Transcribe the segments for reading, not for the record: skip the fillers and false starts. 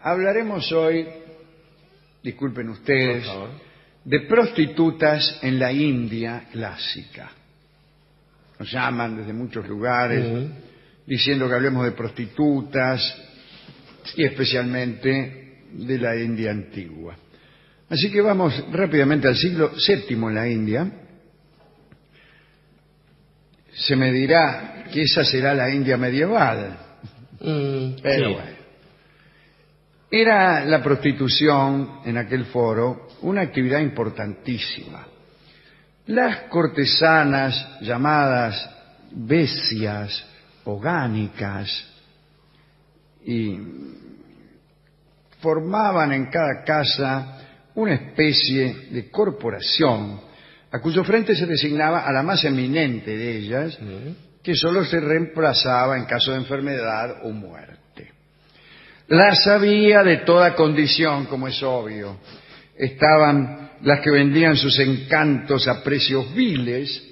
Hablaremos hoy, disculpen ustedes, de prostitutas en la India clásica. Nos llaman desde muchos lugares diciendo que hablemos de prostitutas y especialmente de la India antigua. Así que vamos rápidamente al siglo VII en la India. Se me dirá que esa será la India medieval. Pero sí. bueno. Era la prostitución en aquel foro una actividad importantísima. Las cortesanas llamadas vesias o gánicas y formaban en cada casa una especie de corporación a cuyo frente se designaba a la más eminente de ellas, que solo se reemplazaba en caso de enfermedad o muerte. Las había de toda condición, como es obvio. Estaban las que vendían sus encantos a precios viles,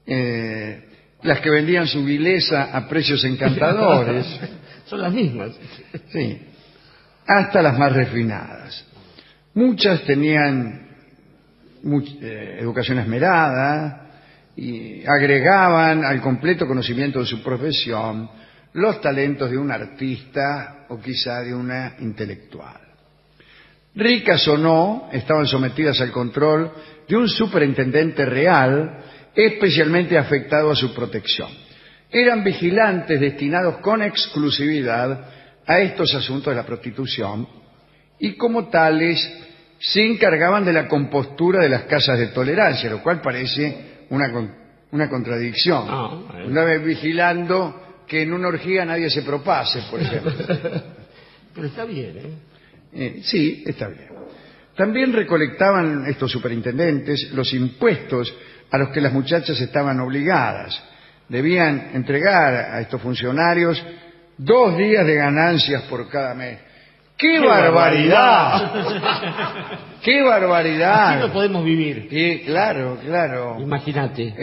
las que vendían su vileza a precios encantadores. Son las mismas. Sí, hasta las más refinadas. Muchas tenían educación esmerada y agregaban al completo conocimiento de su profesión los talentos de un artista o quizá de una intelectual. Ricas o no, estaban sometidas al control de un superintendente real especialmente afectado a su protección. Eran vigilantes destinados con exclusividad a estos asuntos de la prostitución y como tales se encargaban de la compostura de las casas de tolerancia, lo cual parece una contradicción. Una vez vigilando que en una orgía nadie se propase, por ejemplo. Pero está bien, Sí, está bien. También recolectaban estos superintendentes los impuestos a los que las muchachas estaban obligadas. Debían entregar a estos funcionarios 2 días de ganancias por cada mes. ¡Qué barbaridad! ¡Qué barbaridad! Así no podemos vivir. Claro, claro. Imagínate.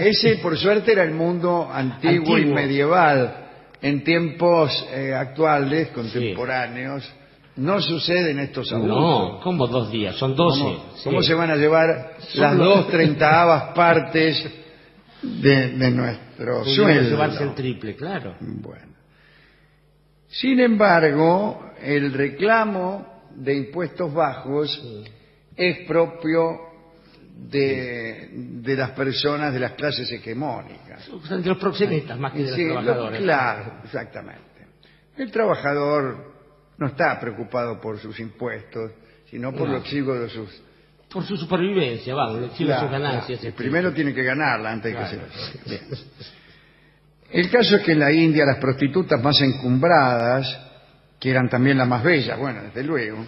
Ese, por suerte, era el mundo antiguo y medieval. En tiempos actuales, contemporáneos, no suceden estos abusos. No, ¿cómo 2 días? Son 12. ¿Cómo se van a llevar las 2/30 partes de nuestro sueldo? Llevarse el triple, claro. Bueno. Sin embargo, el reclamo de impuestos bajos es propio de las personas de las clases hegemónicas. De los proxenetas más que de los trabajadores. Claro, exactamente. El trabajador no está preocupado por sus impuestos, sino por lo exiguo de sus... Por su supervivencia, vamos, lo exiguo de sus ganancias. Primero tiene que ganarla antes de que se la lleve. Bien. El caso es que en la India las prostitutas más encumbradas, que eran también las más bellas, bueno, desde luego,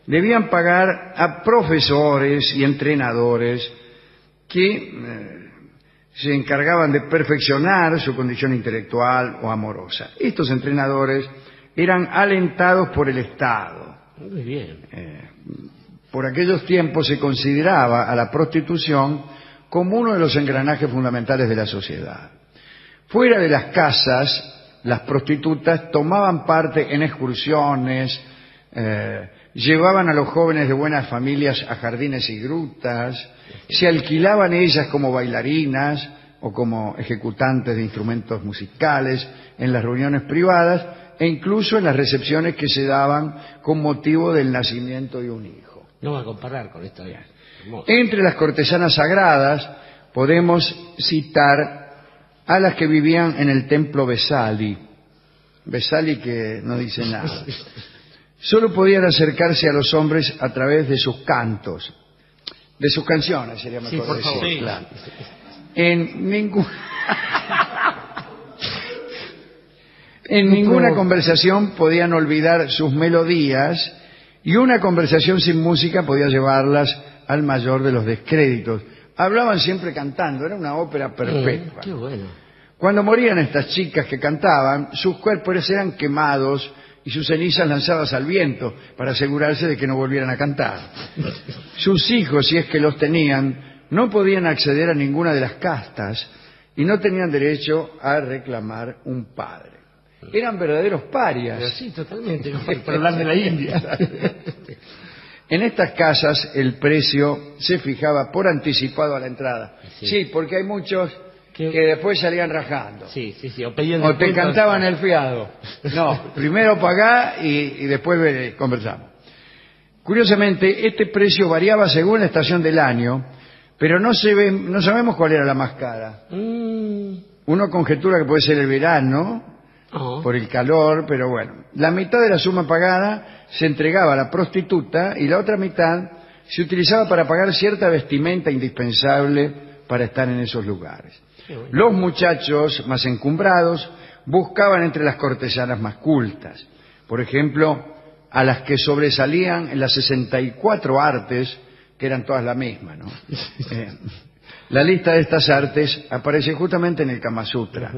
debían pagar a profesores y entrenadores que se encargaban de perfeccionar su condición intelectual o amorosa. Estos entrenadores eran alentados por el Estado. Muy bien. Por aquellos tiempos se consideraba a la prostitución como uno de los engranajes fundamentales de la sociedad. Fuera de las casas, las prostitutas tomaban parte en excursiones, llevaban a los jóvenes de buenas familias a jardines y grutas, se alquilaban ellas como bailarinas o como ejecutantes de instrumentos musicales en las reuniones privadas e incluso en las recepciones que se daban con motivo del nacimiento de un hijo. No va a comparar con esta bien. Entre las cortesanas sagradas podemos citar a las que vivían en el templo Vesali. Vesali que no dice nada. Solo podían acercarse a los hombres a través de sus cantos, de sus canciones, sería mejor decir. Sí. Claro. En ninguna conversación podían olvidar sus melodías y una conversación sin música podía llevarlas al mayor de los descréditos. Hablaban siempre cantando, era una ópera perpetua. Qué bueno. Cuando morían estas chicas que cantaban, sus cuerpos eran quemados y sus cenizas lanzadas al viento para asegurarse de que no volvieran a cantar. Sus hijos, si es que los tenían, no podían acceder a ninguna de las castas y no tenían derecho a reclamar un padre. Eran verdaderos parias. Pero sí, totalmente, para hablar de la India. En estas casas el precio se fijaba por anticipado a la entrada. Sí, porque hay muchos que después salían rajando. Sí, o te cantaban el fiado. No, primero pagá y después conversamos. Curiosamente, este precio variaba según la estación del año, pero no sabemos cuál era la más cara. Uno conjetura que puede ser el verano, por el calor, pero bueno. La mitad de la suma pagada se entregaba a la prostituta y la otra mitad se utilizaba para pagar cierta vestimenta indispensable para estar en esos lugares. Los muchachos más encumbrados buscaban entre las cortesanas más cultas. Por ejemplo, a las que sobresalían en las 64 artes, que eran todas la misma, ¿no? La lista de estas artes aparece justamente en el Kama Sutra.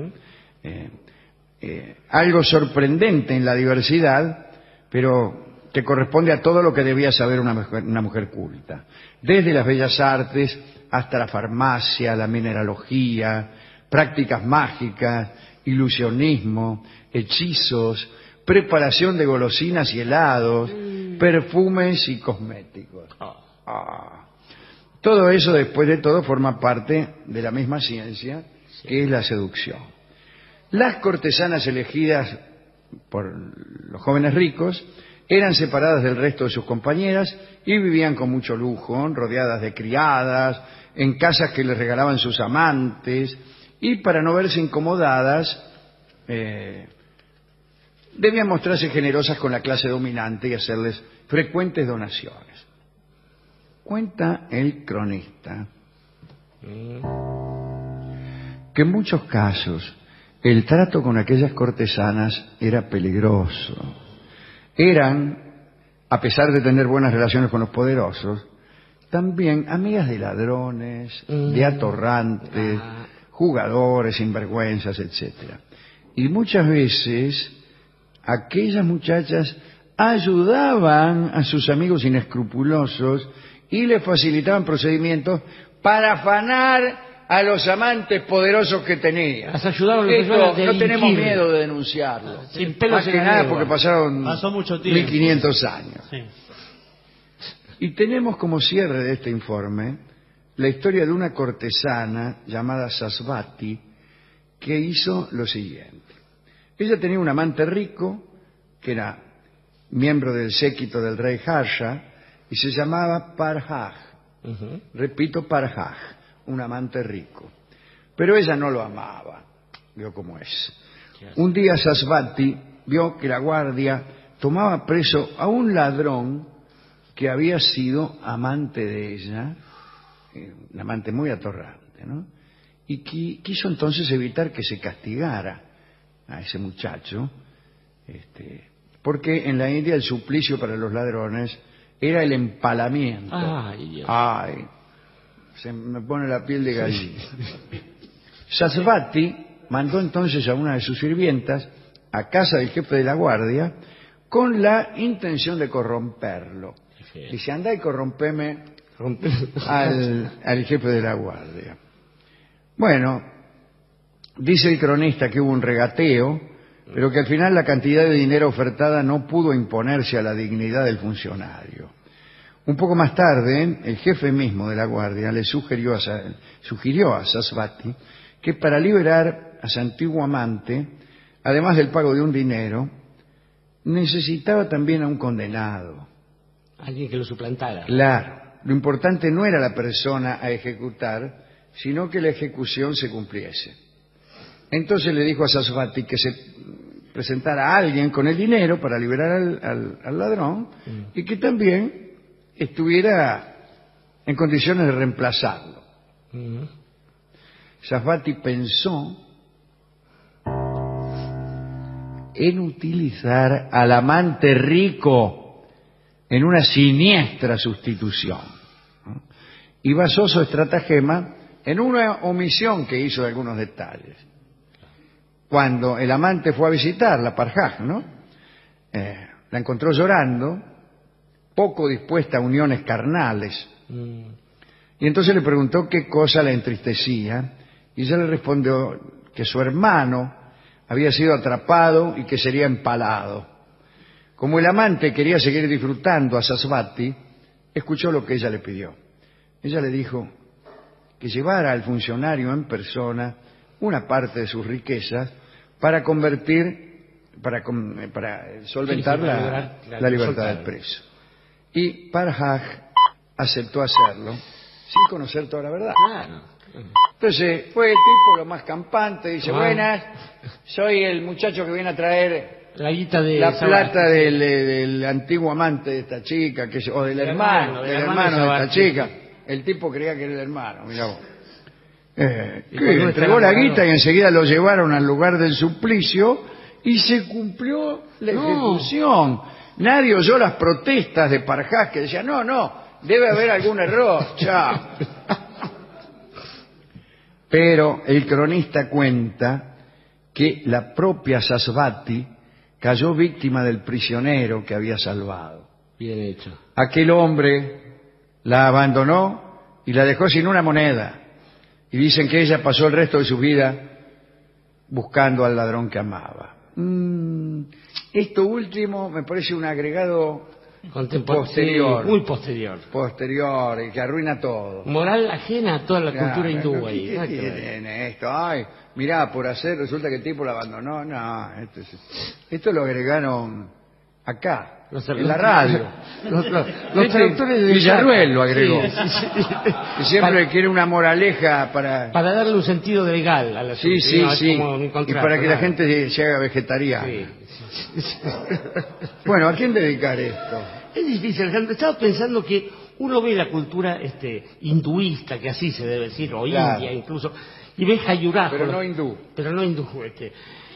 Algo sorprendente en la diversidad, pero que corresponde a todo lo que debía saber una mujer culta. Desde las bellas artes hasta la farmacia, la mineralogía, prácticas mágicas, ilusionismo, hechizos, preparación de golosinas y helados, perfumes y cosméticos. Todo eso, después de todo, forma parte de la misma ciencia que es la seducción. Las cortesanas elegidas por los jóvenes ricos eran separadas del resto de sus compañeras y vivían con mucho lujo, rodeadas de criadas, en casas que les regalaban sus amantes, y para no verse incomodadas, debían mostrarse generosas con la clase dominante y hacerles frecuentes donaciones. Cuenta el cronista que en muchos casos el trato con aquellas cortesanas era peligroso. Eran, a pesar de tener buenas relaciones con los poderosos, también amigas de ladrones, de atorrantes, jugadores, sinvergüenzas, etc. Y muchas veces aquellas muchachas ayudaban a sus amigos inescrupulosos y les facilitaban procedimientos para afanar a los amantes poderosos que tenía. Esto no tenemos miedo de denunciarlo. Sin pelos Más que nada porque pasó mucho tiempo. 1500 años. Sí. Y tenemos como cierre de este informe la historia de una cortesana llamada Sasvati que hizo lo siguiente. Ella tenía un amante rico que era miembro del séquito del rey Harsha y se llamaba Parhaj. Repito, Parhaj, un amante rico. Pero ella no lo amaba, vio cómo es. Un día Sasvati vio que la guardia tomaba preso a un ladrón que había sido amante de ella, un amante muy atorrante, ¿no? Y quiso entonces evitar que se castigara a ese muchacho, porque en la India el suplicio para los ladrones era el empalamiento. Ay, se me pone la piel de gallina. Sasvati mandó entonces a una de sus sirvientas a casa del jefe de la guardia con la intención de corromperlo. Dice, andá y corrompeme al jefe de la guardia. Bueno, dice el cronista que hubo un regateo, pero que al final la cantidad de dinero ofertada no pudo imponerse a la dignidad del funcionario. Un poco más tarde, el jefe mismo de la guardia le sugirió a Sasvati que para liberar a su antiguo amante, además del pago de un dinero, necesitaba también a un condenado. Alguien que lo suplantara. Claro, lo importante no era la persona a ejecutar, sino que la ejecución se cumpliese. Entonces le dijo a Sasvati que se presentara a alguien con el dinero para liberar al ladrón y que también estuviera en condiciones de reemplazarlo. Sasvati pensó en utilizar al amante rico en una siniestra sustitución, ¿no? Y basó su estratagema en una omisión que hizo de algunos detalles. Cuando el amante fue a visitarla, Parhaj, ¿no? La encontró llorando, poco dispuesta a uniones carnales. Y entonces le preguntó qué cosa la entristecía, y ella le respondió que su hermano había sido atrapado y que sería empalado. Como el amante quería seguir disfrutando a Sarasvati, escuchó lo que ella le pidió. Ella le dijo que llevara al funcionario en persona una parte de sus riquezas para solventar la libertad del preso. Y Farhad aceptó hacerlo sin conocer toda la verdad. Claro. Entonces fue el tipo lo más campante, dice, buenas, soy el muchacho que viene a traer la guita de la plata del antiguo amante de esta chica, o del hermano de esta chica. El tipo creía que era el hermano, mirá vos. Entregó la guita y enseguida lo llevaron al lugar del suplicio y se cumplió la ejecución. Nadie oyó las protestas de Farhad que decían, no, debe haber algún error, chao. Pero el cronista cuenta que la propia Sarasvati cayó víctima del prisionero que había salvado. Bien hecho. Aquel hombre la abandonó y la dejó sin una moneda. Y dicen que ella pasó el resto de su vida buscando al ladrón que amaba. Esto último me parece un agregado posterior. Sí, muy posterior. Posterior, y que arruina todo. Moral ajena a toda la cultura hindú ¿Qué ahí. tiene esto? Ay, mirá, por hacer resulta que el tipo la abandonó. No, esto lo agregaron acá. En la radio. Los traductores de Villarruel lo agregó. Sí. Que siempre quiere una moraleja para darle un sentido legal a la sí. Y para que la gente se haga vegetariana. Sí. Bueno, ¿a quién dedicar esto? Es difícil, Alejandro. Estaba pensando que uno ve la cultura hinduista, que así se debe decir, o claro. India incluso, y ve Jayurajo. Pero no hindú.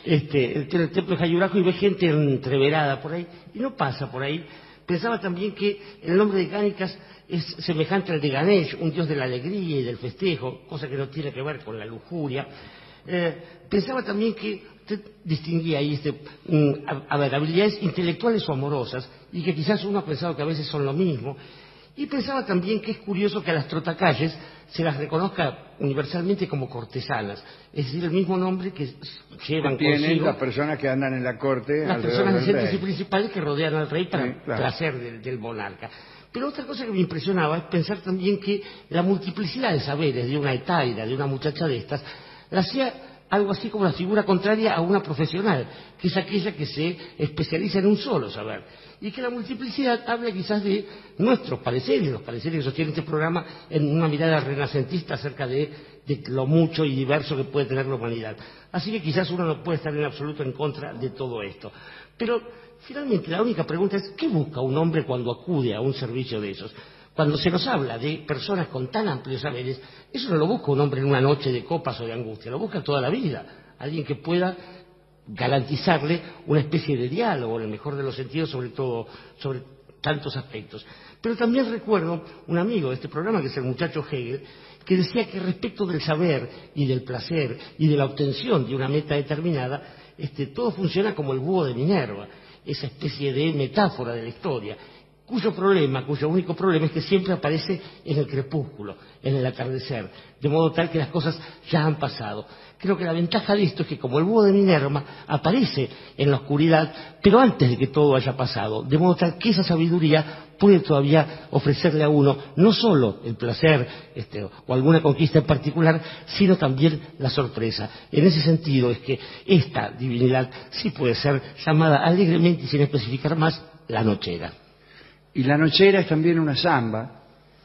El templo de Jayurajo, y ve gente entreverada por ahí, y no pasa por ahí. Pensaba también que el nombre de Gánicas es semejante al de Ganesh, un dios de la alegría y del festejo, cosa que no tiene que ver con la lujuria. Pensaba también que usted distinguía ahí habilidades intelectuales o amorosas, y que quizás uno ha pensado que a veces son lo mismo. Y pensaba también que es curioso que a las trotacalles se las reconozca universalmente como cortesanas, es decir, el mismo nombre que llevan consigo las personas que andan en la corte, las personas decentes rey. Y principales que rodean al rey para placer del monarca. Pero otra cosa que me impresionaba es pensar también que la multiplicidad de saberes de una etaira, de una muchacha de estas, la hacía algo así como la figura contraria a una profesional, que es aquella que se especializa en un solo saber. Y que la multiplicidad habla quizás de nuestros pareceres, los pareceres que sostiene este programa, en una mirada renacentista acerca de lo mucho y diverso que puede tener la humanidad. Así que quizás uno no puede estar en absoluto en contra de todo esto. Pero finalmente la única pregunta es, ¿qué busca un hombre cuando acude a un servicio de esos? Cuando se nos habla de personas con tan amplios saberes, eso no lo busca un hombre en una noche de copas o de angustia, lo busca toda la vida. Alguien que pueda garantizarle una especie de diálogo, en el mejor de los sentidos, sobre tantos aspectos. Pero también recuerdo un amigo de este programa, que es el muchacho Hegel, que decía que respecto del saber y del placer y de la obtención de una meta determinada, todo funciona como el búho de Minerva, esa especie de metáfora de la historia, cuyo único problema es que siempre aparece en el crepúsculo, en el atardecer, de modo tal que las cosas ya han pasado. Creo que la ventaja de esto es que, como el búho de Minerva, aparece en la oscuridad, pero antes de que todo haya pasado, de modo tal que esa sabiduría puede todavía ofrecerle a uno no solo el placer o alguna conquista en particular, sino también la sorpresa. En ese sentido es que esta divinidad sí puede ser llamada alegremente y sin especificar más, la nochera. Y la nochera es también una samba,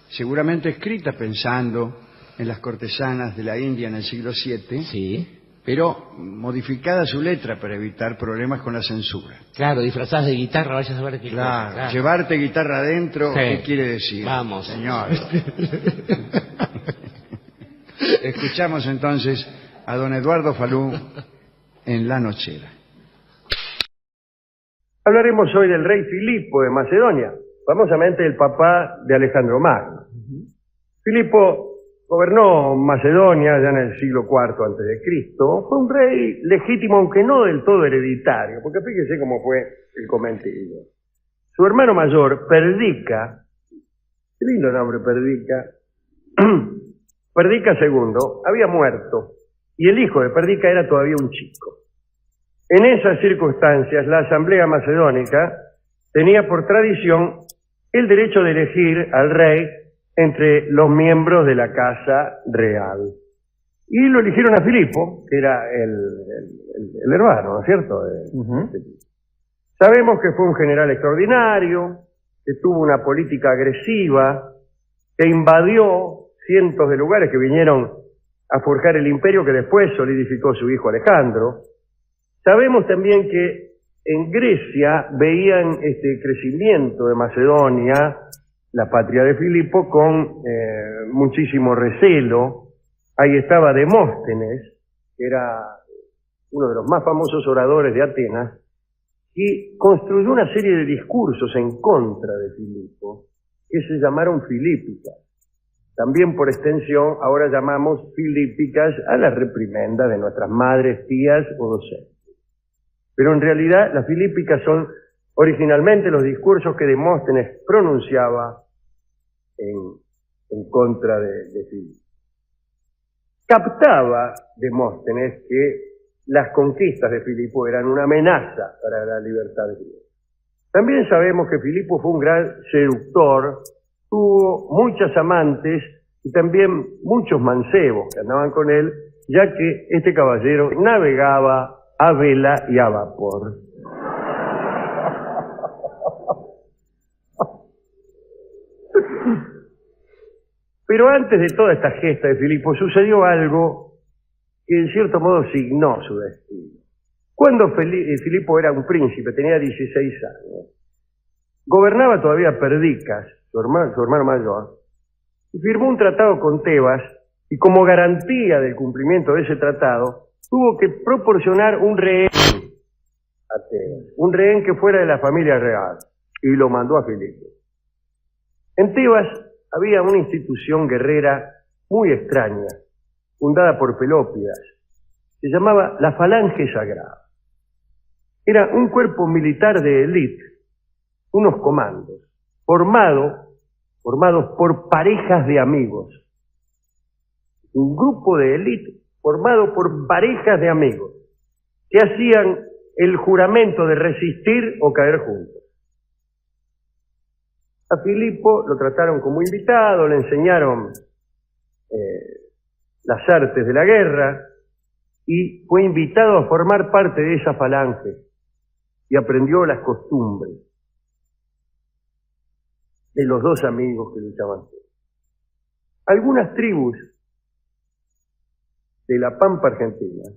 seguramente escrita pensando en las cortesanas de la India en el siglo VII, sí, pero modificada su letra para evitar problemas con la censura. Claro, disfrazadas de guitarra, vayas a ver qué claro, cosa. Llevarte guitarra adentro, sí. ¿Qué quiere decir? Vamos. Señor. Escuchamos entonces a don Eduardo Falú en La Nochera. Hablaremos hoy del rey Filipo de Macedonia, famosamente el papá de Alejandro Magno. Filipo gobernó Macedonia ya en el siglo IV a.C. Fue un rey legítimo, aunque no del todo hereditario, porque fíjese cómo fue el cometido. Su hermano mayor, Perdica, qué lindo nombre Perdica, Perdica II, había muerto, y el hijo de Perdica era todavía un chico. En esas circunstancias, la Asamblea Macedónica tenía por tradición el derecho de elegir al rey entre los miembros de la Casa Real. Y lo eligieron a Filipo, que era el hermano, ¿no es cierto? Sabemos que fue un general extraordinario, que tuvo una política agresiva, que invadió cientos de lugares, que vinieron a forjar el imperio que después solidificó su hijo Alejandro. Sabemos también que en Grecia veían este crecimiento de Macedonia, la patria de Filipo, con muchísimo recelo. Ahí estaba Demóstenes, que era uno de los más famosos oradores de Atenas, y construyó una serie de discursos en contra de Filipo, que se llamaron filípicas. También por extensión ahora llamamos filípicas a las reprimendas de nuestras madres, tías o docentes. Pero en realidad las filípicas son originalmente los discursos que Demóstenes pronunciaba en contra de Filipo. Captaba Demóstenes que las conquistas de Filipo eran una amenaza para la libertad griega. También sabemos que Filipo fue un gran seductor, tuvo muchas amantes y también muchos mancebos que andaban con él, ya que este caballero navegaba a vela y a vapor. Pero antes de toda esta gesta de Filipo sucedió algo que en cierto modo signó su destino. Cuando Filipo era un príncipe, tenía 16 años, gobernaba todavía Perdicas, su hermano mayor, y firmó un tratado con Tebas, y como garantía del cumplimiento de ese tratado, tuvo que proporcionar un rehén a Tebas, un rehén que fuera de la familia real, y lo mandó a Filipo. En Tebas había una institución guerrera muy extraña, fundada por Pelópidas, se llamaba la Falange Sagrada. Era un cuerpo militar de élite, unos comandos, formados por parejas de amigos. Un grupo de élite formado por parejas de amigos que hacían el juramento de resistir o caer juntos. A Filipo lo trataron como invitado, le enseñaron las artes de la guerra y fue invitado a formar parte de esa falange y aprendió las costumbres de los dos amigos que luchaban. Algunas tribus de la Pampa Argentina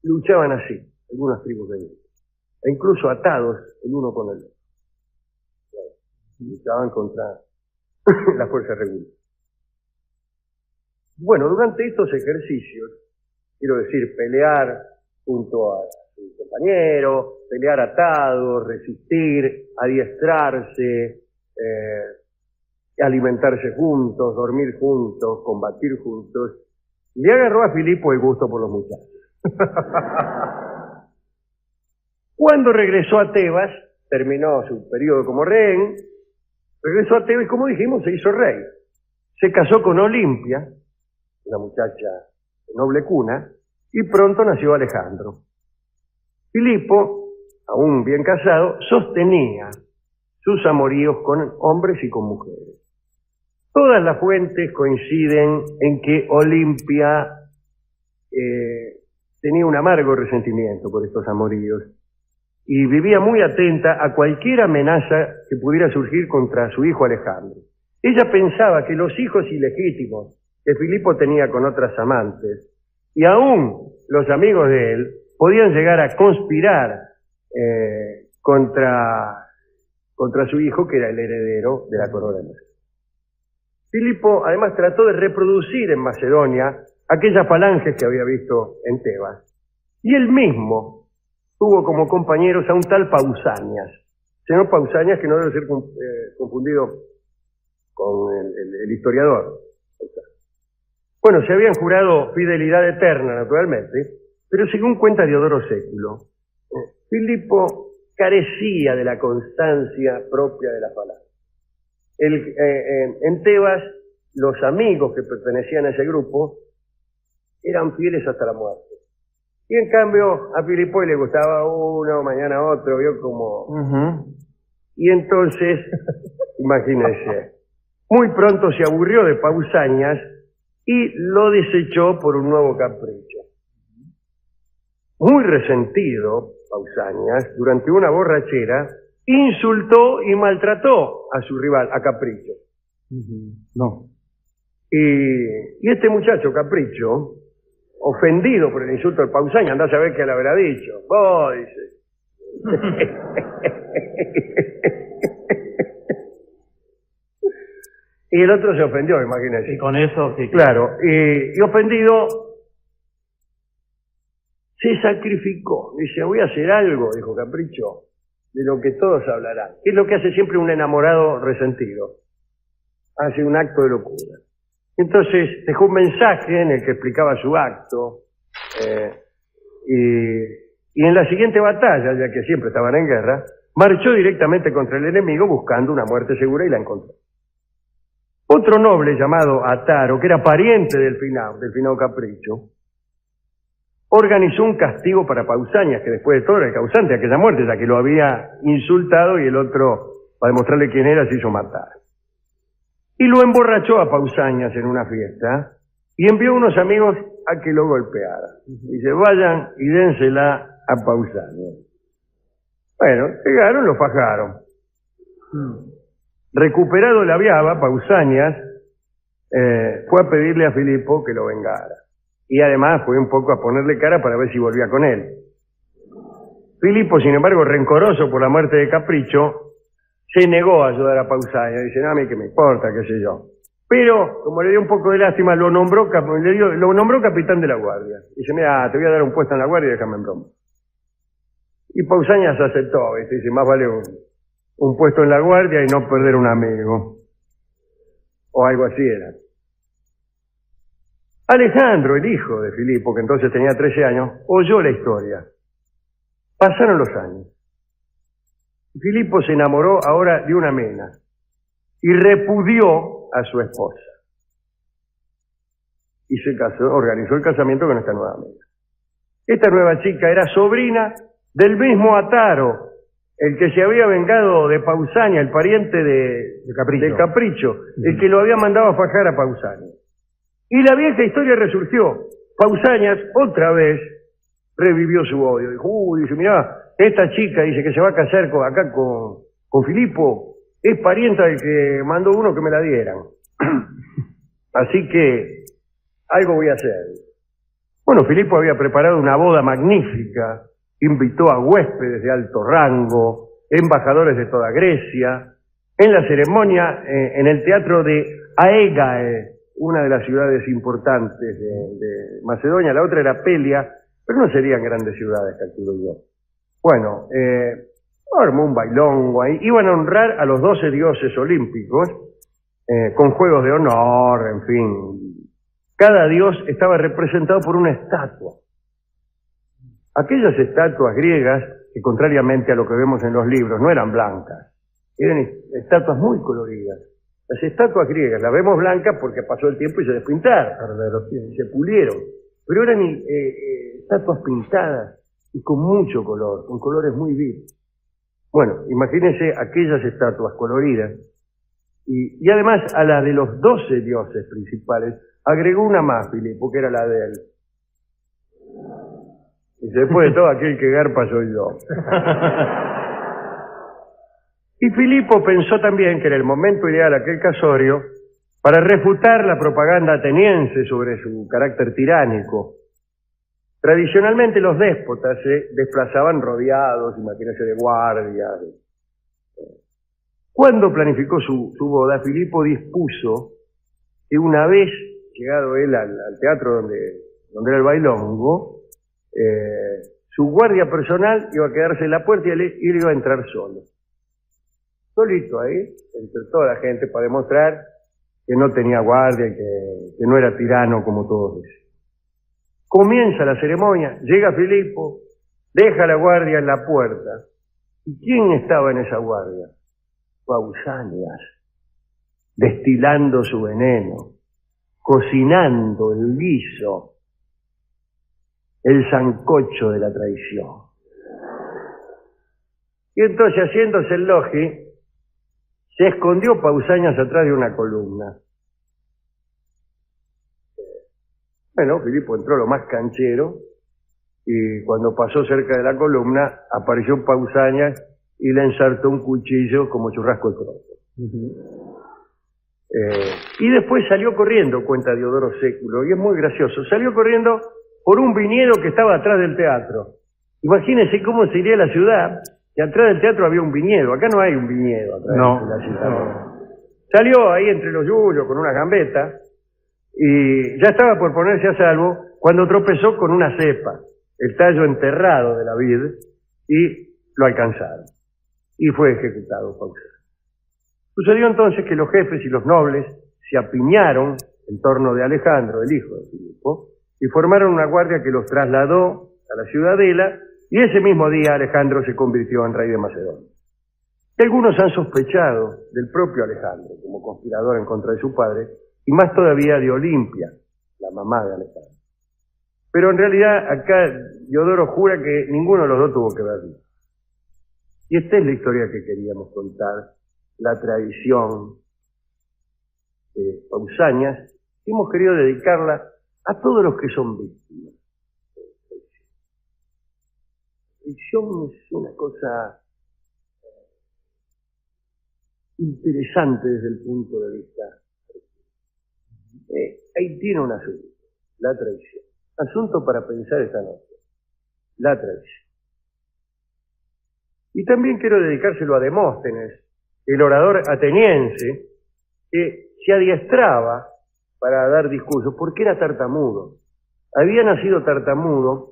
luchaban así, algunas tribus de ellos, e incluso atados el uno con el otro. Luchaban contra la fuerza regular. Bueno, durante estos ejercicios, quiero decir, pelear junto a su compañero, pelear atados, resistir, adiestrarse, alimentarse juntos, dormir juntos, combatir juntos, le agarró a Filipo el gusto por los muchachos. Cuando regresó a Tebas, terminó su periodo como rehén, regresó a Tebas y, como dijimos, se hizo rey. Se casó con Olimpia, una muchacha de noble cuna, y pronto nació Alejandro. Filipo, aún bien casado, sostenía sus amoríos con hombres y con mujeres. Todas las fuentes coinciden en que Olimpia tenía un amargo resentimiento por estos amoríos y vivía muy atenta a cualquier amenaza que pudiera surgir contra su hijo Alejandro. Ella pensaba que los hijos ilegítimos que Filipo tenía con otras amantes, y aún los amigos de él, podían llegar a conspirar contra su hijo, que era el heredero de la corona de Macedonia. Filipo además trató de reproducir en Macedonia aquellas falanges que había visto en Tebas, y él mismo tuvo como compañeros a un tal Pausanias, señor Pausanias, que no debe ser confundido con el historiador. Bueno, se habían jurado fidelidad eterna, naturalmente, pero según cuenta Diodoro Século, Filipo carecía de la constancia propia de la falange. En Tebas, los amigos que pertenecían a ese grupo eran fieles hasta la muerte. Y en cambio a Filipo le gustaba uno, mañana otro, vio como... Y entonces, imagínense, muy pronto se aburrió de Pausanias y lo desechó por un nuevo capricho. Muy resentido, Pausanias, durante una borrachera, insultó y maltrató a su rival, a Capricho. No. Y este muchacho, Capricho, ofendido por el insulto de Pausanias, anda a saber qué le habrá dicho. Vos, dice. Y el otro se ofendió, imagínense. Y con eso, sí. Claro, y ofendido, se sacrificó. Dice, voy a hacer algo, dijo Capricho, de lo que todos hablarán. Es lo que hace siempre un enamorado resentido. Hace un acto de locura. Entonces dejó un mensaje en el que explicaba su acto, y en la siguiente batalla, ya que siempre estaban en guerra, marchó directamente contra el enemigo buscando una muerte segura y la encontró. Otro noble llamado Ataro, que era pariente del finado Capricho, organizó un castigo para Pausanias, que después de todo era el causante de aquella muerte, ya que lo había insultado y el otro, para demostrarle quién era, se hizo matar. Y lo emborrachó a Pausanias en una fiesta y envió unos amigos a que lo golpearan. Dice, vayan y dénsela a Pausanias. Bueno, llegaron, lo fajaron. Recuperado la viaba, Pausanias fue a pedirle a Filipo que lo vengara. Y además fue un poco a ponerle cara para ver si volvía con él. Filipo, sin embargo, rencoroso por la muerte de Capricho, se negó a ayudar a Pausanias. Dice, no, a mí que me importa, qué sé yo. Pero, como le dio un poco de lástima, lo nombró capitán de la guardia. Dice, mira, te voy a dar un puesto en la guardia y déjame en broma. Y Pausanias aceptó, ¿viste? Dice, más vale un puesto en la guardia y no perder un amigo. O algo así era. Alejandro, el hijo de Filipo, que entonces tenía 13 años, oyó la historia. Pasaron los años. Filipo se enamoró ahora de una mena y repudió a su esposa. Y se casó, organizó el casamiento con esta nueva mena. Esta nueva chica era sobrina del mismo Ataro, el que se había vengado de Pausanias, el pariente de Capricho, el que lo había mandado a fajar a Pausanias. Y la vieja historia resurgió. Pausanias otra vez revivió su odio. Dijo, dice, mirá, esta chica dice que se va a casar con Filipo, es parienta del que mandó uno que me la dieran. Así que algo voy a hacer. Bueno, Filipo había preparado una boda magnífica, invitó a huéspedes de alto rango, embajadores de toda Grecia. En la ceremonia, en el teatro de Aegae, una de las ciudades importantes de Macedonia, la otra era Pelia, pero no serían grandes ciudades, calculo yo. Bueno, armó un bailongo ahí, iban a honrar a los 12 dioses olímpicos, con juegos de honor, en fin. Cada dios estaba representado por una estatua. Aquellas estatuas griegas, que contrariamente a lo que vemos en los libros, no eran blancas, eran estatuas muy coloridas. Las estatuas griegas las vemos blancas porque pasó el tiempo y se despintaron, se pulieron, pero eran estatuas pintadas y con mucho color, con colores muy vivos. Bueno, imagínense aquellas estatuas coloridas, y además a la de los 12 dioses principales agregó una más, Filipo, que era la de él. Y después de todo, aquel que garpa soy yo. Y Filipo pensó también que era el momento ideal aquel casorio para refutar la propaganda ateniense sobre su carácter tiránico. Tradicionalmente los déspotas se desplazaban rodeados, imagínense, de guardias. Cuando planificó su boda, Filipo dispuso que una vez llegado él al teatro donde era el bailongo, su guardia personal iba a quedarse en la puerta y él iba a entrar solo. Solito ahí, entre toda la gente, para demostrar que no tenía guardia y que no era tirano como todos dicen. Comienza la ceremonia, llega Filipo, deja la guardia en la puerta. ¿Y quién estaba en esa guardia? Pausanias, destilando su veneno, cocinando el guiso. el sancocho de la traición. Y entonces, haciéndose el logi, se escondió Pausanias atrás de una columna. Bueno, Filipo entró lo más canchero y cuando pasó cerca de la columna apareció Pausanias y le ensartó un cuchillo como churrasco de croto. Y después salió corriendo, cuenta Diodoro Século, y es muy gracioso, salió corriendo por un viñedo que estaba atrás del teatro. Imagínense cómo sería la ciudad, que atrás del teatro había un viñedo. Acá no hay un viñedo atrás de la ciudad. No. Salió ahí entre los yuyos con una gambeta y ya estaba por ponerse a salvo cuando tropezó con una cepa, el tallo enterrado de la vid, y lo alcanzaron. Y fue ejecutado Pausanias. Sucedió entonces que los jefes y los nobles se apiñaron en torno de Alejandro, el hijo de Filipo, y formaron una guardia que los trasladó a la ciudadela, y ese mismo día Alejandro se convirtió en rey de Macedonia. Y algunos han sospechado del propio Alejandro como conspirador en contra de su padre, y más todavía de Olimpia, la mamá de Alejandro. Pero en realidad acá Diodoro jura que ninguno de los dos tuvo que ver. Y esta es la historia que queríamos contar, la traición de Pausanias, y hemos querido dedicarla a todos los que son víctimas. La traición es una cosa interesante desde el punto de vista. Ahí tiene un asunto, la traición. Asunto para pensar esta noche, la traición. Y también quiero dedicárselo a Demóstenes, el orador ateniense, que se adiestraba para dar discursos porque era tartamudo. Había nacido tartamudo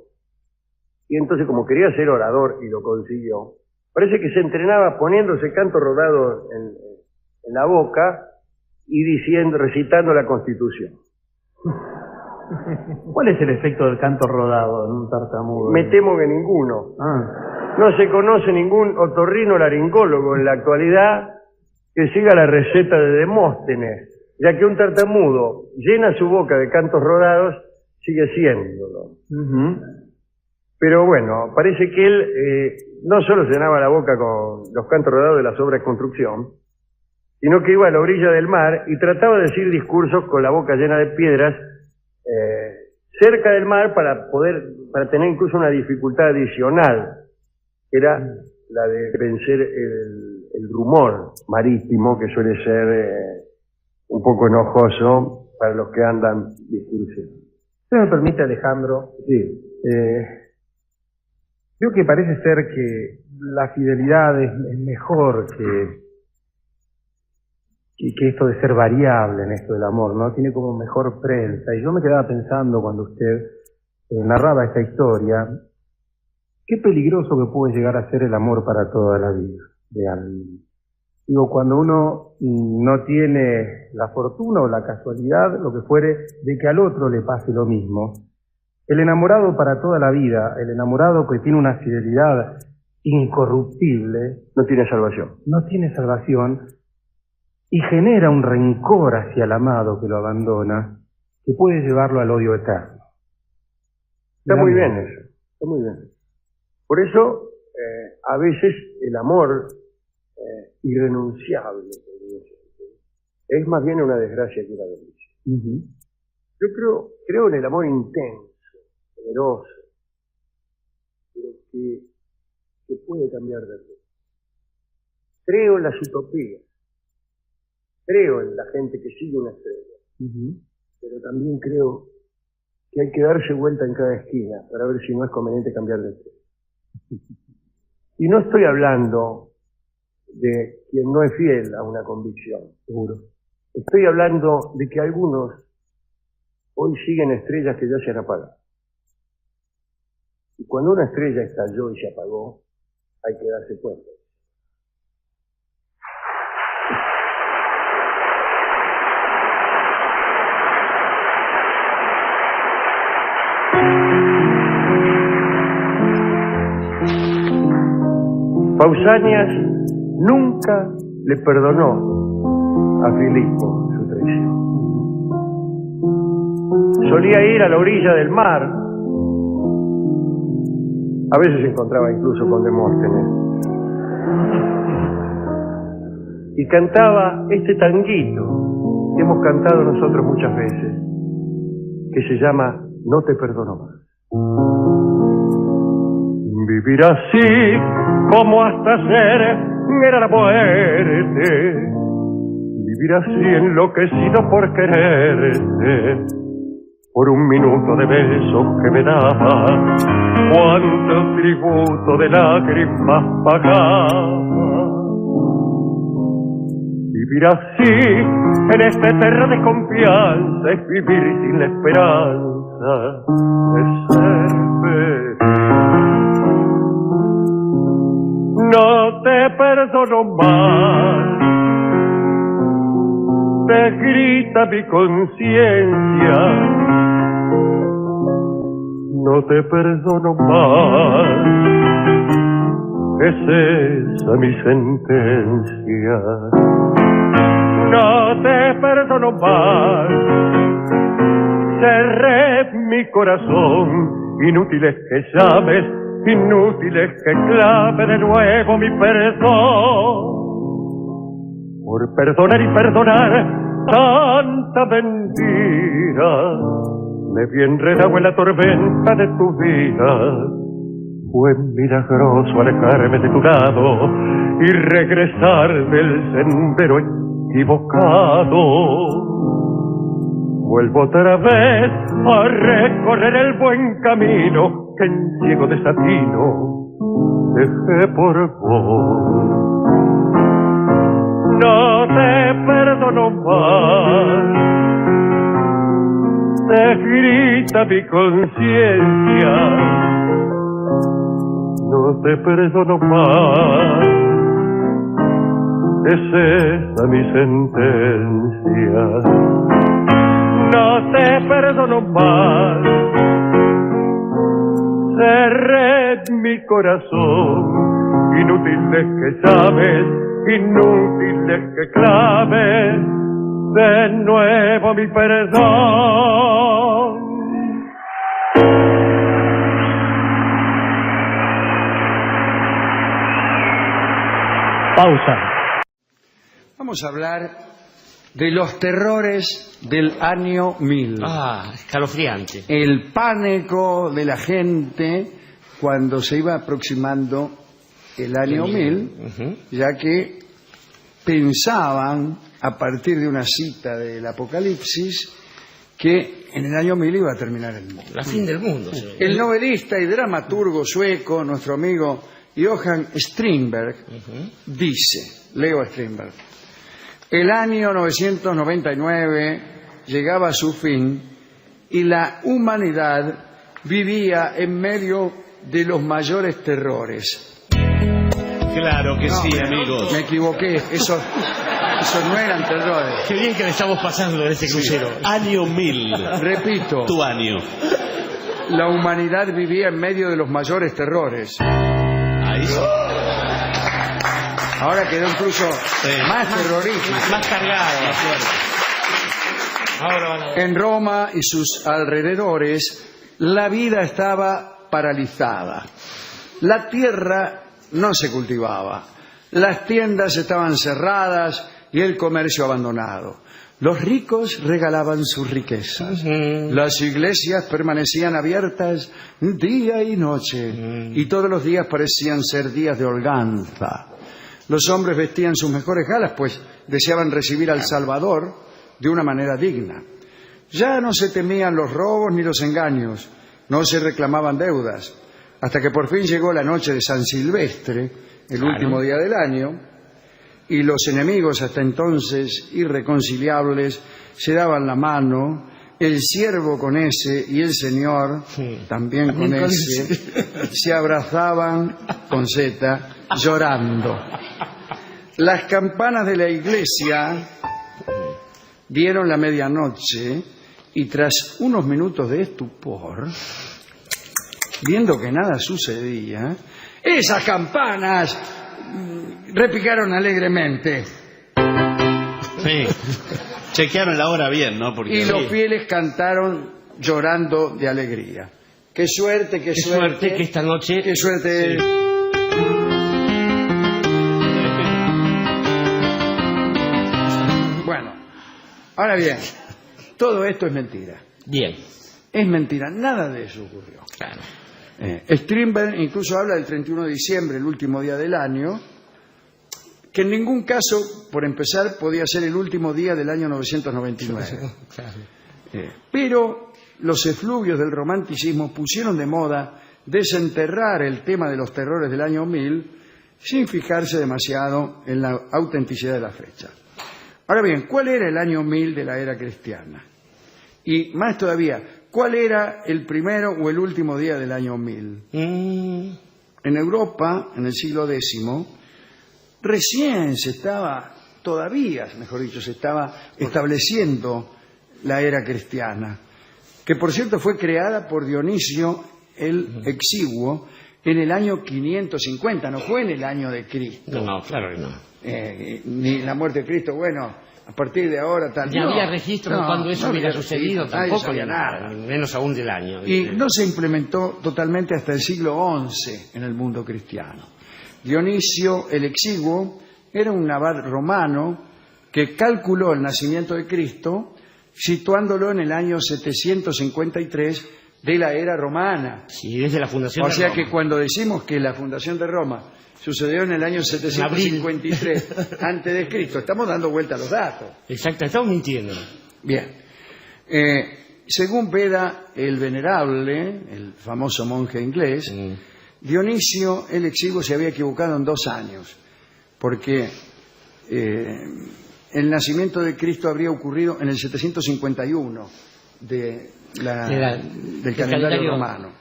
y entonces, como quería ser orador y lo consiguió, parece que se entrenaba poniéndose canto rodado en la boca y recitando la Constitución. ¿Cuál es el efecto del canto rodado en un tartamudo? Me temo que ninguno. No se conoce ningún otorrinolaringólogo en la actualidad que siga la receta de Demóstenes, ya que un tartamudo llena su boca de cantos rodados, sigue siéndolo. Pero bueno, parece que él no solo llenaba la boca con los cantos rodados de las obras de construcción, sino que iba a la orilla del mar y trataba de decir discursos con la boca llena de piedras cerca del mar para tener incluso una dificultad adicional, que era la de vencer el rumor marítimo, que suele ser un poco enojoso para los que andan discursiendo. ¿Usted me permite, Alejandro? Sí. Creo que parece ser que la fidelidad es mejor que esto de ser variable en esto del amor, ¿no? Tiene como mejor prensa. Y yo me quedaba pensando cuando usted narraba esta historia, qué peligroso que puede llegar a ser el amor para toda la vida de alguien. Digo, cuando uno no tiene la fortuna o la casualidad, lo que fuere, de que al otro le pase lo mismo. El enamorado para toda la vida, el enamorado que tiene una fidelidad incorruptible, no tiene salvación. No tiene salvación y genera un rencor hacia el amado que lo abandona, que puede llevarlo al odio eterno. Está muy bien eso, está muy bien. Por eso, a veces el amor irrenunciable es más bien una desgracia que una bendición. Yo creo en el amor intenso, generoso, pero que puede cambiar de rumbo. Creo en las utopías, creo en la gente que sigue una estrella, pero también creo que hay que darse vuelta en cada esquina para ver si no es conveniente cambiar de estrella. Y no estoy hablando de quien no es fiel a una convicción, seguro. Estoy hablando de que algunos hoy siguen estrellas que ya se han apagado. Y cuando una estrella estalló y se apagó, hay que darse cuenta. Pausanias nunca le perdonó a Filipo su traición. Solía ir a la orilla del mar A veces se encontraba incluso con Demóstenes. Y cantaba este tanguito que hemos cantado nosotros muchas veces, que se llama No te perdono más. Vivir así como hasta ser era la muerte. Vivir así enloquecido por quererte, por un minuto de besos que me daba, cuánto tributo de lágrimas pagaba. Vivir así en esta eterna desconfianza es vivir sin la esperanza de ser feliz. No te perdono más, te grita mi conciencia. No te perdono más, es esa mi sentencia. No te perdono más, cerré mi corazón, inútil es que llames, inútil es que clame de nuevo mi perdón. Por perdonar y perdonar tanta mentira, me vi enredado en la tormenta de tu vida. Fue milagroso alejarme de tu lado y regresar del sendero equivocado. Vuelvo otra vez a recorrer el buen camino que en ciego desatino dejé por vos. No te perdono más, te grita mi conciencia. No te perdono más, es esa mi sentencia. No te perdono más, cerré mi corazón, inútil es que sabes, inútil es que clames de nuevo mi perdón. Pausa. Vamos a hablar de los terrores del año 1000. Escalofriante. El pánico de la gente cuando se iba aproximando el año 1000, ya que pensaban, a partir de una cita del Apocalipsis, que en el año 1000 iba a terminar el mundo. La fin del mundo. El novelista y dramaturgo sueco, nuestro amigo Johan Strindberg, dice, leo a Strindberg, el año 999 llegaba a su fin y la humanidad vivía en medio de los mayores terrores. Claro que sí, amigos. Me equivoqué, eso no eran terrores. Qué bien que le estamos pasando en este crucero. Año 1000. Repito. Tu año. La humanidad vivía en medio de los mayores terrores. Ahí sí. Ahora quedó incluso más terrorífico. Más cargado, más fuerte. Ahora. En Roma y sus alrededores, la vida estaba paralizada. La tierra no se cultivaba. Las tiendas estaban cerradas y el comercio abandonado. Los ricos regalaban sus riquezas. Las iglesias permanecían abiertas día y noche. Y todos los días parecían ser días de holganza. Los hombres vestían sus mejores galas, pues deseaban recibir al Salvador de una manera digna. Ya no se temían los robos ni los engaños. No se reclamaban deudas. Hasta que por fin llegó la noche de San Silvestre, el último día del año, y los enemigos hasta entonces irreconciliables se daban la mano, el siervo con ese y el señor también con ese, se abrazaban con Z, llorando. Las campanas de la iglesia dieron la medianoche y tras unos minutos de estupor, viendo que nada sucedía, esas campanas repicaron alegremente. Sí. Chequearon la hora bien, ¿no? Porque y los fieles cantaron llorando de alegría. Qué suerte, Qué suerte que esta noche... Qué suerte. Sí. Bueno, ahora bien, todo esto es mentira. Bien. Es mentira, nada de eso ocurrió. Claro. Strindberg incluso habla del 31 de diciembre, el último día del año, que en ningún caso, por empezar, podía ser el último día del año 999. Claro. Pero los efluvios del romanticismo pusieron de moda desenterrar el tema de los terrores del año 1000 sin fijarse demasiado en la autenticidad de la fecha. Ahora bien, ¿cuál era el año 1000 de la era cristiana? Y más todavía, ¿cuál era el primero o el último día del año 1000? En Europa, en el siglo X, recién se estaba estableciendo la era cristiana, que por cierto fue creada por Dionisio el Exiguo en el año 550, no fue en el año de Cristo. No, claro que no. Ni la muerte de Cristo, bueno, a partir de ahora tal. Ya había registro de cuando eso hubiera sucedido, tampoco sabía nada. Menos aún del año. Y no se implementó totalmente hasta el siglo XI en el mundo cristiano. Dionisio el Exiguo era un abad romano que calculó el nacimiento de Cristo situándolo en el año 753 de la era romana. Sí, desde la fundación de Roma. O sea Roma. que cuando decimos que la fundación de Roma sucedió en el año 753 antes de Cristo, estamos dando vuelta a los datos. Exacto, estamos mintiendo. Bien. Según Beda el Venerable, el famoso monje inglés, Dionisio el Exiguo se había equivocado en 2 años, porque el nacimiento de Cristo habría ocurrido en el 751 del calendario romano.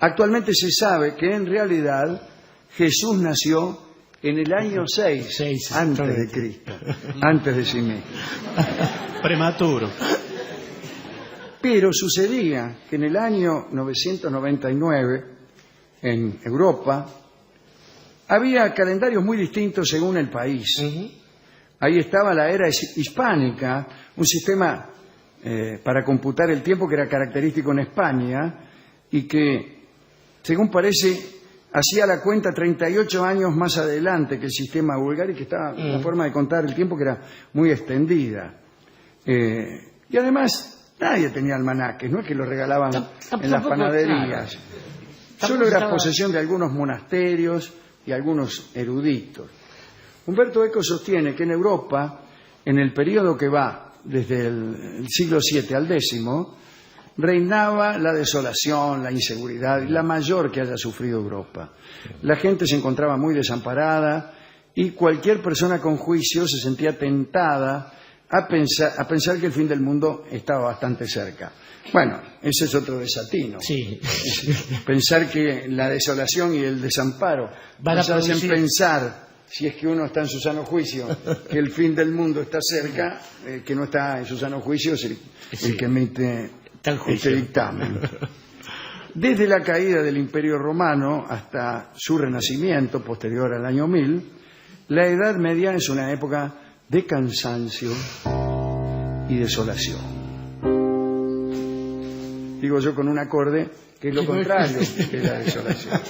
Actualmente se sabe que en realidad Jesús nació en el año 6 antes de Cristo, antes de sí mismo. Prematuro. Pero sucedía que en el año 999, en Europa, había calendarios muy distintos según el país. Ahí estaba la era hispánica, un sistema para computar el tiempo que era característico en España y que, según parece, hacía la cuenta 38 años más adelante que el sistema vulgar y que estaba una forma de contar el tiempo que era muy extendida. Y además, nadie tenía almanaques, no es que los regalaban en las panaderías. Solo era posesión de algunos monasterios y algunos eruditos. Humberto Eco sostiene que en Europa, en el periodo que va desde el siglo VII al X, reinaba la desolación, la inseguridad y la mayor que haya sufrido Europa. La gente se encontraba muy desamparada y cualquier persona con juicio se sentía tentada a pensar que el fin del mundo estaba bastante cerca. Bueno, ese es otro desatino. Sí. Pensar que la desolación y el desamparo nos hacen pensar, si es que uno está en su sano juicio, que el fin del mundo está cerca, que no está en su sano juicio es el que emite este dictamen. Desde la caída del Imperio Romano hasta su renacimiento, posterior al año 1000, la Edad Media es una época de cansancio y desolación. Digo yo con un acorde que es lo contrario de la desolación.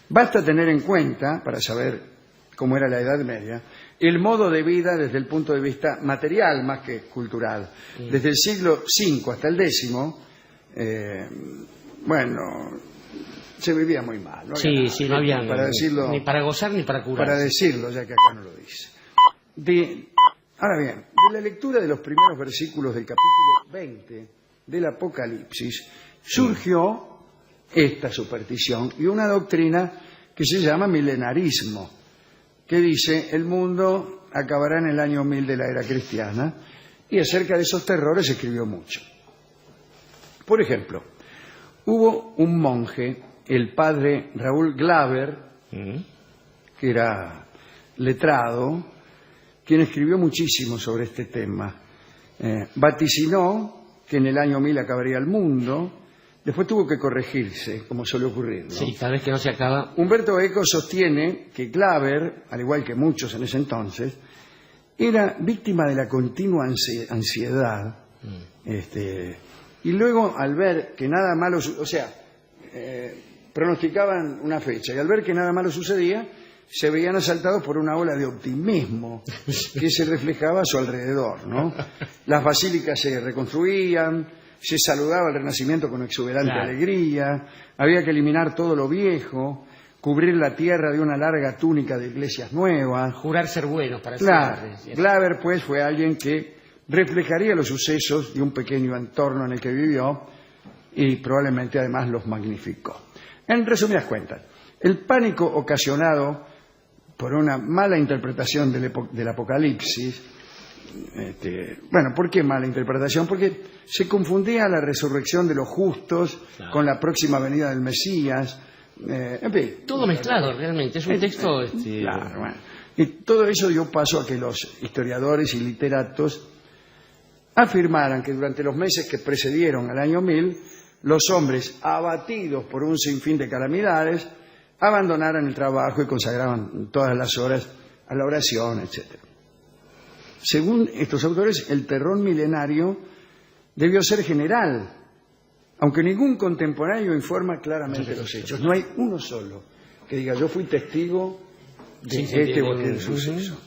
Basta tener en cuenta, para saber cómo era la Edad Media, el modo de vida desde el punto de vista material más que cultural. Desde el siglo V hasta el X, se vivía muy mal. No había para decirlo, ni para gozar ni para curar. Para decirlo, ya que acá no lo dice. Ahora bien, de la lectura de los primeros versículos del capítulo 20 del Apocalipsis surgió esta superstición y una doctrina que se llama milenarismo, que dice el mundo acabará en el año 1000 de la era cristiana, y acerca de esos terrores se escribió mucho. Por ejemplo, hubo un monje, el padre Raúl Glaber, que era letrado, quien escribió muchísimo sobre este tema. Vaticinó que en el año 1000 acabaría el mundo. Después tuvo que corregirse, como suele ocurrir, ¿no? Sí, cada vez que no se acaba. Humberto Eco sostiene que Glaber, al igual que muchos en ese entonces, era víctima de la continua ansiedad Y luego, al ver que nada malo, o sea, pronosticaban una fecha, y al ver que nada malo sucedía, se veían asaltados por una ola de optimismo que se reflejaba a su alrededor, ¿no? Las basílicas se reconstruían, se saludaba el Renacimiento con exuberante alegría, había que eliminar todo lo viejo, cubrir la tierra de una larga túnica de iglesias nuevas. Jurar ser buenos para siempre. Glaber, pues, fue alguien que reflejaría los sucesos de un pequeño entorno en el que vivió y probablemente además los magnificó. En resumidas cuentas, el pánico ocasionado por una mala interpretación del Apocalipsis. Bueno, ¿por qué mala interpretación? Porque se confundía la resurrección de los justos con la próxima venida del Mesías. En fin, todo mezclado realmente, es un texto... Claro, bueno. Y todo eso dio paso a que los historiadores y literatos afirmaran que durante los meses que precedieron al año 1000, los hombres, abatidos por un sinfín de calamidades, abandonaran el trabajo y consagraban todas las horas a la oración, etc. Según estos autores, el terror milenario debió ser general, aunque ningún contemporáneo informa claramente los hechos. No hay uno solo que diga, yo fui testigo de este o aquel suceso.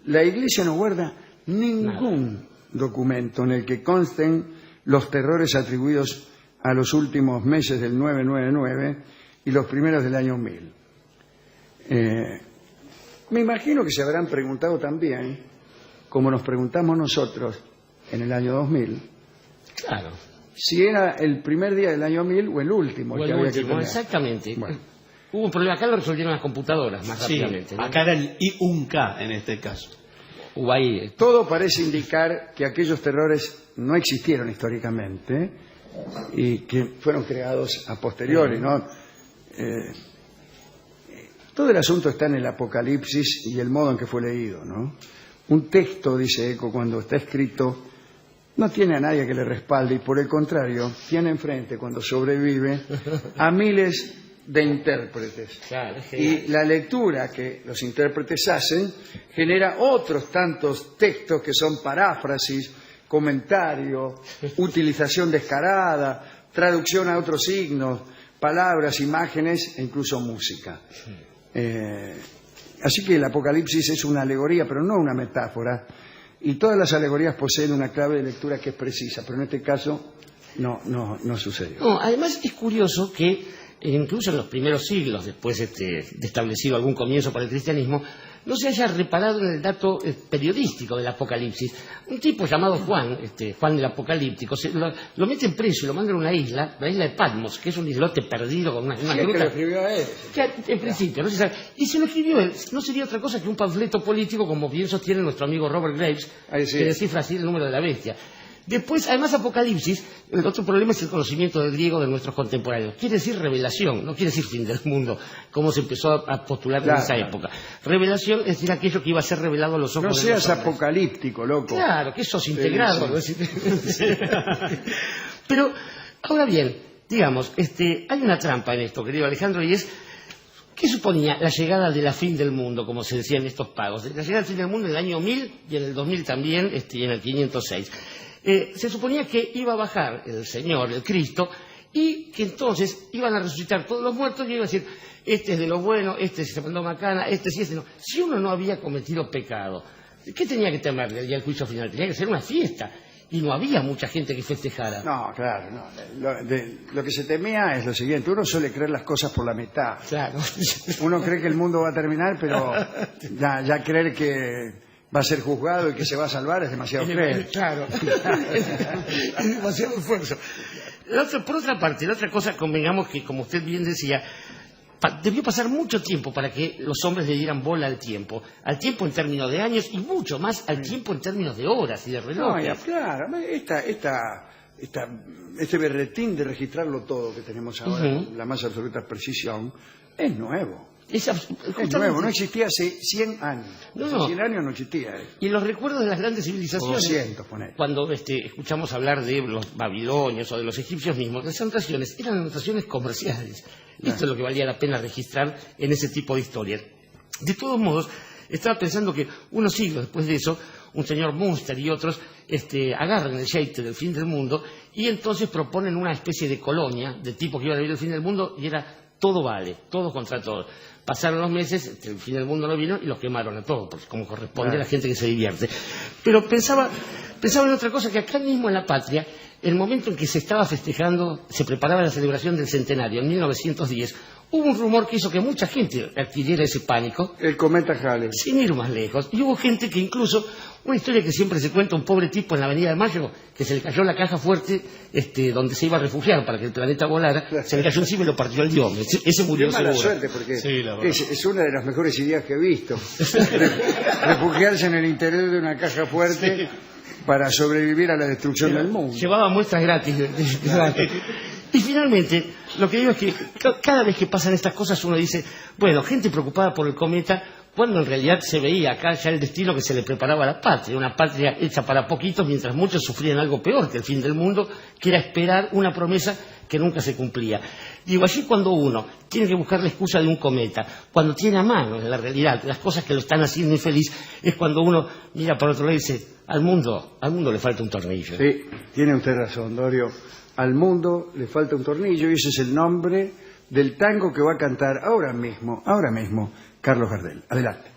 La Iglesia no guarda ningún documento en el que consten los terrores atribuidos a los últimos meses del 999 y los primeros del año 1000. Me imagino que se habrán preguntado también, como nos preguntamos nosotros en el año 2000, claro, si era el primer día del año 1000 o el último. O el último, exactamente. Bueno. Hubo un problema, acá lo resolvieron las computadoras más rápidamente, ¿no? Acá era el I1K en este caso. Hubo ahí... Todo parece indicar que aquellos terrores no existieron históricamente y que fueron creados a posteriori, ¿no? Todo el asunto está en el Apocalipsis y el modo en que fue leído, ¿no? Un texto, dice Eco, cuando está escrito, no tiene a nadie que le respalde y por el contrario, tiene enfrente, cuando sobrevive, a miles de intérpretes. Claro, y la lectura que los intérpretes hacen genera otros tantos textos que son paráfrasis, comentario, utilización descarada, traducción a otros signos, palabras, imágenes e incluso música. Así que el Apocalipsis es una alegoría, pero no una metáfora, y todas las alegorías poseen una clave de lectura que es precisa, pero en este caso no sucedió. No, además es curioso que incluso en los primeros siglos, después de establecido algún comienzo para el cristianismo, no se haya reparado en el dato periodístico del Apocalipsis. Un tipo llamado Juan, Juan el Apocalíptico, lo meten preso y lo mandan a una isla, la isla de Patmos, que es un islote perdido con una gruta. Que lo escribió a él. En principio, no se sabe. Y si lo escribió él, no sería otra cosa que un panfleto político, como bien sostiene nuestro amigo Robert Graves, que descifra así el número de la bestia. Después, además, Apocalipsis, el otro problema es el conocimiento del griego de nuestros contemporáneos. Quiere decir revelación, no quiere decir fin del mundo, como se empezó a postular en esa época. Revelación es decir aquello que iba a ser revelado a los ojos de los hombres. No seas apocalíptico, loco. Claro, que sos integrado. Sí. Pero, ahora bien, digamos, hay una trampa en esto, querido Alejandro, y es... ¿Qué suponía la llegada de la fin del mundo, como se decía en estos pagos? La llegada del fin del mundo en el año 1000 y en el 2000 también, y en el 506. Se suponía que iba a bajar el Señor, el Cristo, y que entonces iban a resucitar todos los muertos y iban a decir, este es de lo bueno, este se mandó macana, este sí, este no. Si uno no había cometido pecado, ¿qué tenía que temerle el día del juicio final? Tenía que ser una fiesta. Y no había mucha gente que festejara. No, claro, no. Lo que se temía es lo siguiente, uno suele creer las cosas por la mitad. Claro. Uno cree que el mundo va a terminar, pero ya creer que va a ser juzgado y que se va a salvar es demasiado creer. Claro. Es demasiado esfuerzo. Por otra parte, la otra cosa, convengamos que, como usted bien decía, debió pasar mucho tiempo para que los hombres le dieran bola al tiempo en términos de años y mucho más al tiempo en términos de horas y de relojes. No, claro, este berretín de registrarlo todo que tenemos ahora, con la más absoluta precisión, es nuevo. Es nuevo, no existía hace 100 años. Hace 100 años no existía. Y los recuerdos de las grandes civilizaciones, 200, poner. Cuando escuchamos hablar de los babilonios o de los egipcios mismos, las anotaciones eran anotaciones comerciales. Esto es lo que valía la pena registrar en ese tipo de historias. De todos modos, estaba pensando que unos siglos después de eso, un señor Munster y otros, agarran el Scheite del fin del mundo y entonces proponen una especie de colonia de tipo que iba a vivir el fin del mundo y era todo vale, todos contra todos. Pasaron los meses, el fin del mundo no vino y los quemaron a todos, porque como corresponde a la gente que se divierte. Pero pensaba en otra cosa, que acá mismo en la patria, el momento en que se estaba festejando, se preparaba la celebración del centenario, en 1910, hubo un rumor que hizo que mucha gente adquiriera ese pánico. El cometa Halley. Sin ir más lejos. Y hubo gente que incluso, una historia que siempre se cuenta, un pobre tipo en la Avenida de Mayo, que se le cayó la caja fuerte donde se iba a refugiar para que el planeta volara, se le cayó encima y lo partió el dios. Ese murió seguro. Mala suerte, porque sí, es una de las mejores ideas que he visto. Refugiarse en el interior de una caja fuerte para sobrevivir a la destrucción del mundo. Llevaba muestras gratis. Y finalmente, lo que digo es que cada vez que pasan estas cosas uno dice, bueno, gente preocupada por el cometa, cuando en realidad se veía acá ya el destino que se le preparaba a la patria, una patria hecha para poquitos, mientras muchos sufrían algo peor que el fin del mundo, que era esperar una promesa que nunca se cumplía. Digo, allí cuando uno tiene que buscar la excusa de un cometa, cuando tiene a mano en la realidad las cosas que lo están haciendo infeliz, es cuando uno mira por otro lado y dice, al mundo le falta un tornillo. Sí, tiene usted razón, Dorio. Al mundo le falta un tornillo y ese es el nombre del tango que va a cantar ahora mismo, Carlos Gardel. Adelante.